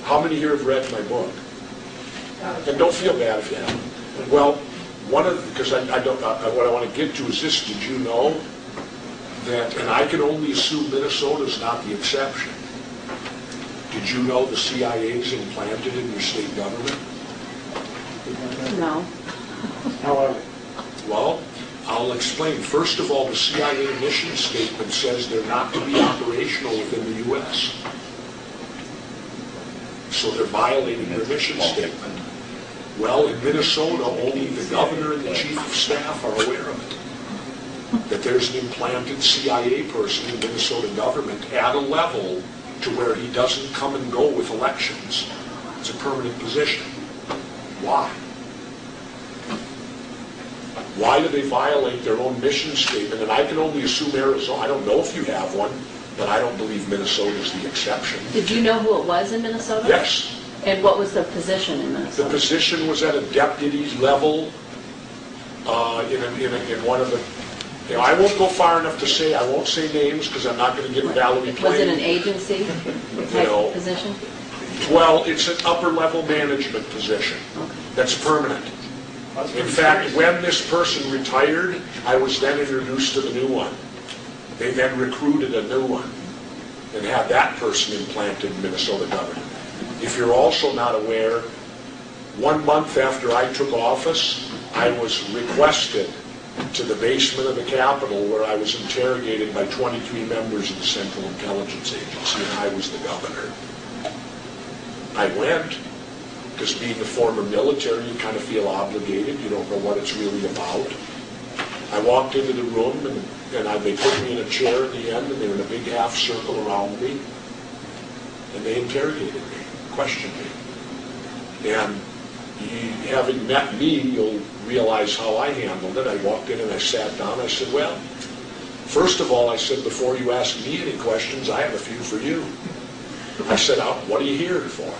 How many here have read my book? And don't feel bad if you haven't. Well, what I want to get to is this: did you know that, and I can only assume Minnesota is not the exception, did you know the CIA is implanted in your state government? No. However, well, I'll explain. First of all, the CIA mission statement says they're not to be operational within the U.S. So they're violating their mission statement. Well, in Minnesota, only the governor and the chief of staff are aware of it. That there's an implanted CIA person in the Minnesota government at a level to where he doesn't come and go with elections. It's a permanent position. Why? Why do they violate their own mission statement? And I can only assume Arizona. I don't know if you have one, but I don't believe Minnesota is the exception. Did you know who it was in Minnesota? Yes. And what was the position in Minnesota? The position was at a deputy level in one of the... You know, I won't go far enough to say, I won't say names because I'm not going to get Valerie Plain. Was it an agency type position? Well, it's an upper level management position. Okay. That's permanent. In fact, when this person retired, I was then introduced to the new one. They then recruited a new one and had that person implanted in Minnesota government. If you're also not aware, 1 month after I took office, I was requested to the basement of the Capitol where I was interrogated by 23 members of the Central Intelligence Agency, and I was the governor. I went, because being a former military, you kind of feel obligated. You don't know what it's really about. I walked into the room, and they put me in a chair at the end, and they were in a big half circle around me, and they interrogated me, questioned me. And having met me, you'll realize how I handled it. I walked in and I sat down. I said, well, first of all, I said, before you ask me any questions, I have a few for you. I said, what are you here for?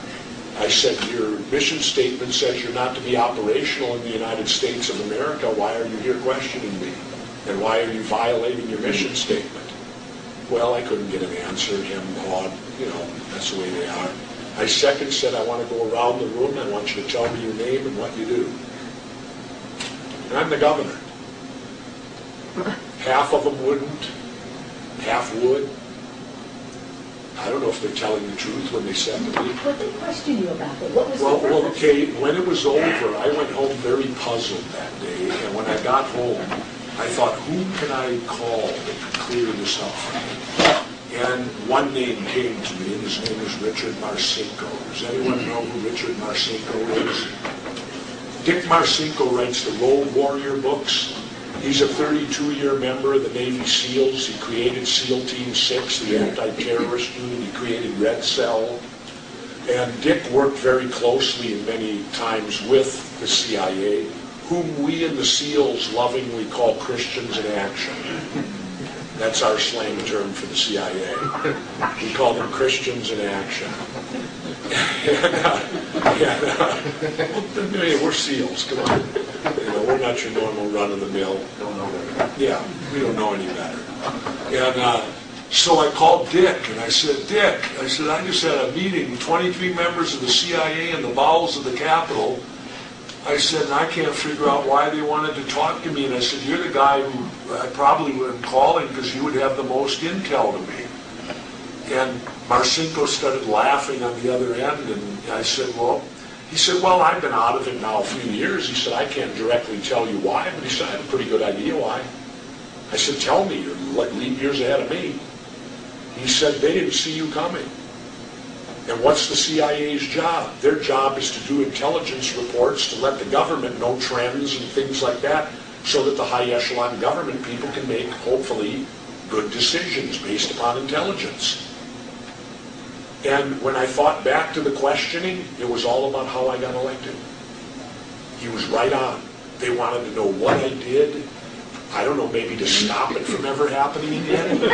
I said, your mission statement says you're not to be operational in the United States of America. Why are you here questioning me? And why are you violating your mission statement? Well, I couldn't get an answer. Him, God, that's the way they are. I second said, I want to go around the room. I want you to tell me your name and what you do. And I'm the governor. Half of them wouldn't. Half would. I don't know if they're telling the truth when they said to me. What did they question you about it? What was the Well, purpose? okay, when it was over, I went home very puzzled that day. And when I got home, I thought, who can I call that could clear this up for me? And one name came to me, and his name is Richard Marcinko. Does anyone know who Richard Marcinko is? Dick Marcinko writes the Road Warrior books. He's a 32-year member of the Navy SEALs. He created SEAL Team 6, the anti-terrorist unit. He created Red Cell. And Dick worked very closely and many times with the CIA, whom we in the SEALs lovingly call Christians in action. That's our slang term for the CIA. We call them Christians in action. We're SEALs, come on. We're not your normal run-of-the-mill. Yeah, we don't know any better. And so I called Dick, and I said, Dick, I just had a meeting with 23 members of the CIA in the bowels of the Capitol. I said, and I can't figure out why they wanted to talk to me. And I said, you're the guy who I probably would have calling because you would have the most intel to me. And Marcinko started laughing on the other end, and I said, he said, I've been out of it now a few years. He said, I can't directly tell you why, but he said, I have a pretty good idea why. I said, tell me, you're leap years ahead of me. He said, they didn't see you coming. And what's the CIA's job? Their job is to do intelligence reports to let the government know trends and things like that so that the high echelon government people can make, hopefully, good decisions based upon intelligence. And when I thought back to the questioning, it was all about how I got elected. He was right on. They wanted to know what I did. I don't know, maybe to stop it from ever happening again. Who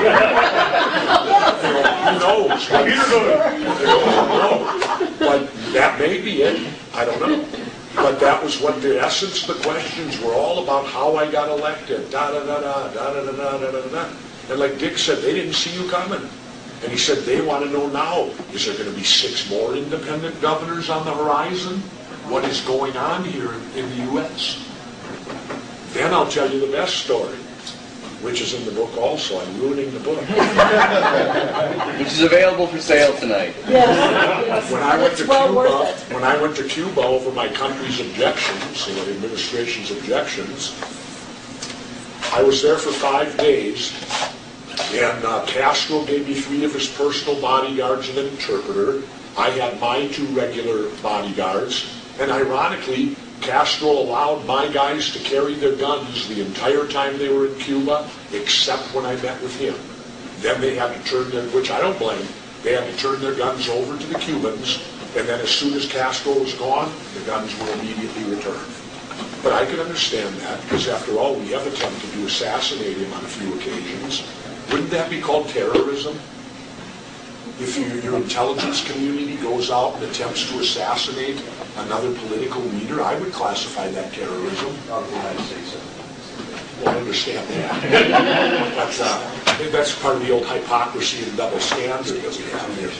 knows? But that may be it. I don't know. But that was what the essence of the questions were all about, how I got elected. Da da da da da da da da da da. And like Dick said, they didn't see you coming. And he said, they want to know now, is there going to be 6 more independent governors on the horizon? What is going on here in the U.S.? Then I'll tell you the best story, which is in the book also. I'm ruining the book. Which is available for sale tonight. Yes. When I went to It's well Cuba, worth it. when I went to Cuba over my country's objections, the administration's objections, I was there for 5 days, and Castro gave me 3 of his personal bodyguards and an interpreter. I had my 2 regular bodyguards, and ironically, Castro allowed my guys to carry their guns the entire time they were in Cuba, except when I met with him. Then they had to turn their, which I don't blame, they had to turn their guns over to the Cubans, and then as soon as Castro was gone, the guns were immediately returned. But I can understand that, because after all, we have attempted to assassinate him on a few occasions. Wouldn't that be called terrorism? If your intelligence community goes out and attempts to assassinate another political leader, I would classify that terrorism. Not the United States. Well, I understand that. That's part of the old hypocrisy and double standard that we have here.